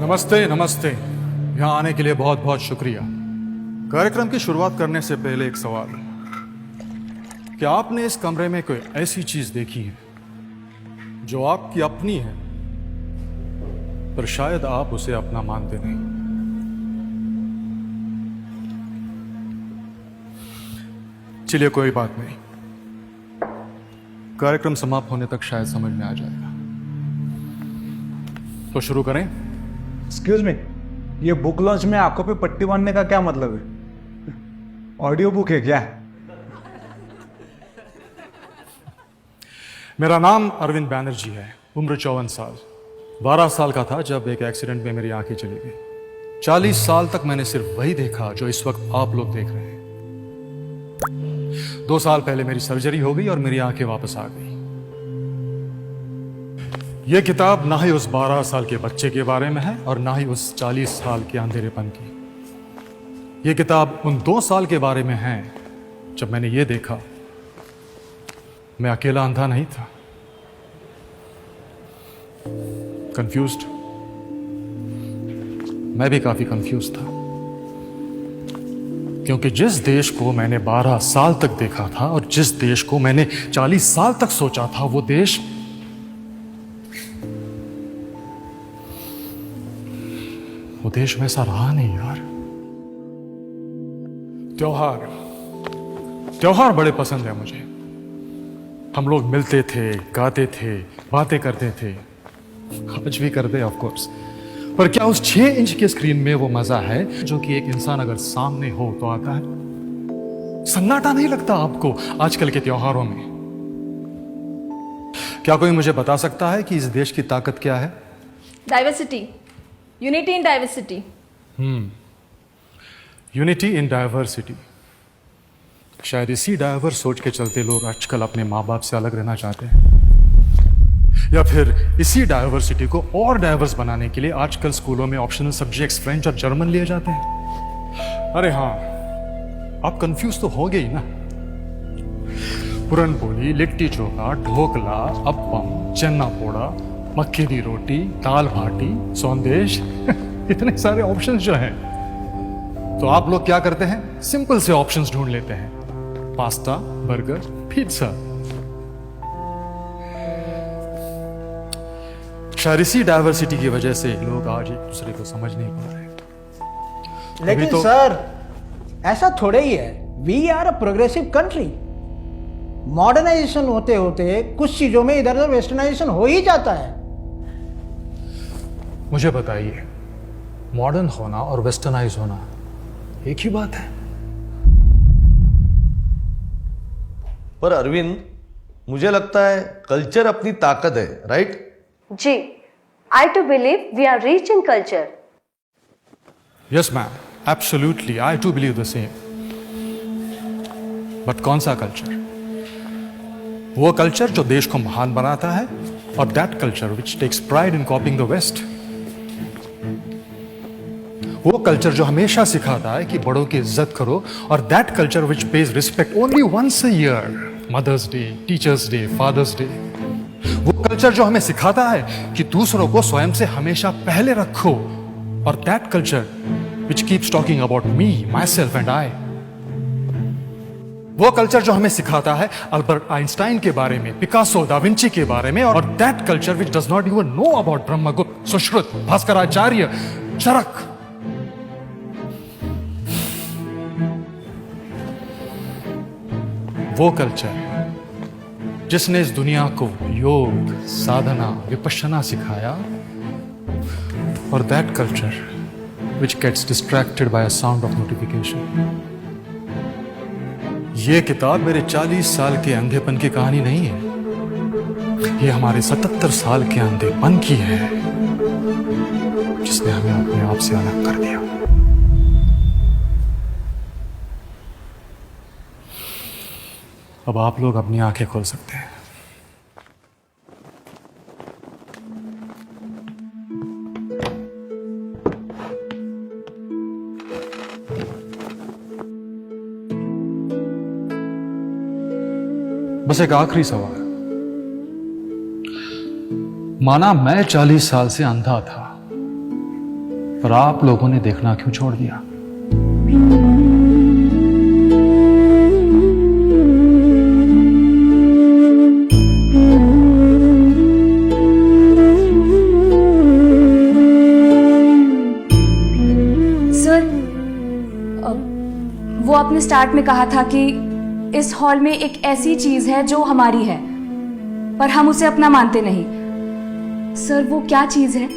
नमस्ते नमस्ते। यहाँ आने के लिए बहुत बहुत शुक्रिया। कार्यक्रम की शुरुआत करने से पहले एक सवाल, क्या आपने इस कमरे में कोई ऐसी चीज देखी है जो आपकी अपनी है पर शायद आप उसे अपना मानते नहीं? चलिए कोई बात नहीं, कार्यक्रम समाप्त होने तक शायद समझ में आ जाएगा। तो शुरू करें। एक्सक्यूज मी, ये बुक लॉन्च में आंखों पे पट्टी बांधने का क्या मतलब है? ऑडियो बुक है क्या? मेरा नाम अरविंद बैनर्जी है, उम्र 54 साल। 12 साल का था जब एक एक्सीडेंट में मेरी आंखें चली गई। 40 साल तक मैंने सिर्फ वही देखा जो इस वक्त आप लोग देख रहे हैं। 2 साल पहले मेरी सर्जरी हो गई और मेरी आंखें वापस आ गई। यह किताब ना ही उस 12 साल के बच्चे के बारे में है और ना ही उस 40 साल के अंधेरेपन की। यह किताब उन 2 साल के बारे में है जब मैंने ये देखा मैं अकेला अंधा नहीं था। कंफ्यूज्ड, मैं भी काफी कंफ्यूज था, क्योंकि जिस देश को मैंने 12 साल तक देखा था और जिस देश को मैंने 40 साल तक सोचा था, वो देश वैसा रहा नहीं यार। त्योहार बड़े पसंद है मुझे। हम लोग मिलते थे, गाते थे, बातें करते थे, आज भी करते ऑफ कोर्स। पर क्या उस 6 इंच के स्क्रीन में वो मजा है जो कि एक इंसान अगर सामने हो तो आता है? सन्नाटा नहीं लगता आपको आजकल के त्योहारों में? क्या कोई मुझे बता सकता है कि इस देश की ताकत क्या है? Diversity, unity in diversity. Unity in diversity. शायद इसी डाइवर्स सोच के चलते लोग आजकल अपने माँ बाप से अलग रहना चाहते हैं, या फिर इसी डाइवर्सिटी को और डाइवर्स बनाने के लिए आजकल स्कूलों में ऑप्शनल सब्जेक्ट्स फ्रेंच और जर्मन लिए जाते हैं। अरे हाँ, आप कंफ्यूज तो हो गए ही ना। पुरन पोली, लिट्टी चोखा, ढोकला, अप्पम, चन्ना पोड़ा, मक्के दी रोटी, दाल बाटी, सौंदेश इतने सारे ऑप्शंस जो हैं, तो आप लोग क्या करते हैं? सिंपल से ऑप्शंस ढूंढ लेते हैं, पास्ता, बर्गर, पिज्जा। शायद इसी डाइवर्सिटी की वजह से लोग आज एक दूसरे को समझ नहीं पा रहे। लेकिन सर, ऐसा थोड़े ही है। We are a progressive country. Modernisation होते होते कुछ चीजों में इधर उधर वेस्टर्नाइजेशन हो ही जाता है। मुझे बताइए, मॉडर्न होना और वेस्टर्नाइज होना एक ही बात है? पर अरविंद, मुझे लगता है कल्चर अपनी ताकत है, राइट? जी, I too believe we are rich in culture. Yes ma'am, absolutely, I too believe the same. But कौन सा कल्चर? वो कल्चर जो देश को महान बनाता है, और that culture which takes pride in copying the west. वो कल्चर जो हमेशा सिखाता है कि बड़ों की इज्जत करो, और that culture which pays respect only once a year, mother's day, teacher's day, father's day. वो कल्चर जो हमें सिखाता है कि दूसरों को स्वयं से हमेशा पहले रखो, और that culture which keeps talking about me, my self and I. वो कल्चर जो हमें सिखाता है अल्बर्ट आइंस्टाइन के बारे में, पिकासो, दा विंची के बारे में, और that culture which does not even know about Brahmagupta, Sushruta, Bhaskaracharya, Charaka. वो कल्चर जिसने इस दुनिया को योग, साधना, विपश्यना सिखाया, और that culture which gets distracted by a sound of notification. ये किताब मेरे 40 साल के अंधेपन की कहानी नहीं है, ये हमारे 77 साल के अंधेपन की है, जिसने हमें अपने आप से अलग कर दिया। अब आप लोग अपनी आंखें खोल सकते हैं। बस एक आखिरी सवाल, माना मैं 40 साल से अंधा था, पर आप लोगों ने देखना क्यों छोड़ दिया? सर, वो आपने स्टार्ट में कहा था कि इस हॉल में एक ऐसी चीज है जो हमारी है, पर हम उसे अपना मानते नहीं। सर, वो क्या चीज है?